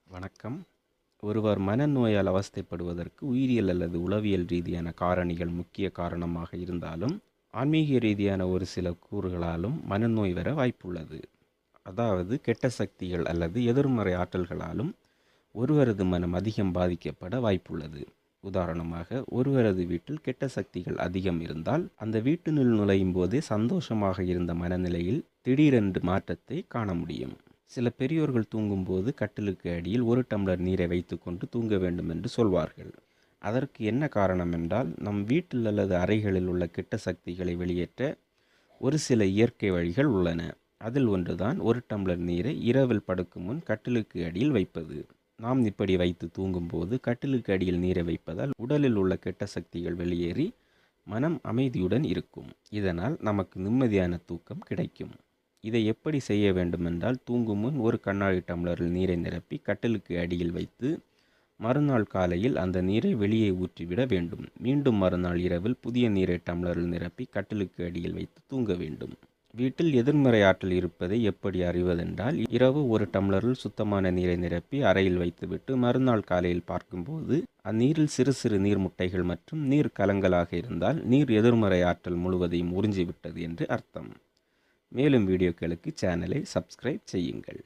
வணக்கம். ஒருவர் மனநோயால் அவஸ்தைப்படுவதற்கு உயிரியல் அல்லது உளவியல் ரீதியான காரணிகள் முக்கிய காரணமாக இருந்தாலும், ஆன்மீக ரீதியான ஒரு சில கூறுகளாலும் மனநோய் வர வாய்ப்புள்ளது. அதாவது கெட்ட சக்திகள் அல்லது எதிர்மறை ஆற்றல்களாலும் ஒருவரது மனம் அதிகம் பாதிக்கப்பட வாய்ப்புள்ளது. உதாரணமாக, ஒருவரது வீட்டில் கெட்ட சக்திகள் அதிகம் இருந்தால், அந்த வீட்டினுள் நுழையும் போதே சந்தோஷமாக இருந்த மனநிலையில் திடீரென்று மாற்றத்தை காண முடியும். சில பெரியோர்கள் தூங்கும்போது கட்டிலுக்கு அடியில் 1 டம்ளர் நீரை வைத்துக்கொண்டு தூங்க வேண்டும் என்று சொல்வார்கள். அதற்கு என்ன காரணம் என்றால், நம் வீட்டில் அல்லது அறைகளில் உள்ள கெட்ட சக்திகளை வெளியேற்ற ஒரு சில இயற்கை வழிகள் உள்ளன. அதில் ஒன்றுதான் 1 டம்ளர் நீரை இரவில் படுக்கும் முன் கட்டிலுக்கு அடியில் வைப்பது. நாம் இப்படி வைத்து தூங்கும்போது கட்டிலுக்கு அடியில் நீரை வைப்பதால் உடலில் உள்ள கெட்ட சக்திகள் வெளியேறி மனம் அமைதியுடன் இருக்கும். இதனால் நமக்கு நிம்மதியான தூக்கம் கிடைக்கும். இதை எப்படி செய்ய வேண்டுமென்றால், தூங்கும் முன் 1 கண்ணாடி டம்ளரில் நீரை நிரப்பி கட்டிலுக்கு அடியில் வைத்து மறுநாள் காலையில் அந்த நீரை வெளியே ஊற்றிவிட வேண்டும். மீண்டும் மறுநாள் இரவில் புதிய நீரை டம்ளரில் நிரப்பி கட்டிலுக்கு அடியில் வைத்து தூங்க வேண்டும். வீட்டில் எதிர்மறை ஆற்றல் இருப்பதை எப்படி அறிவதென்றால், இரவு 1 டம்ளரில் சுத்தமான நீரை நிரப்பி அறையில் வைத்துவிட்டு மறுநாள் காலையில் பார்க்கும்போது அந்நீரில் சிறு சிறு நீர் முட்டைகள் மற்றும் நீர் கலங்களாக இருந்தால் நீர் எதிர்மறை ஆற்றல் முழுவதையும் உறிஞ்சிவிட்டது என்று அர்த்தம். மேலும் வீடியோக்களுக்கு சேனலை சப்ஸ்கிரைப் செய்யுங்கள்.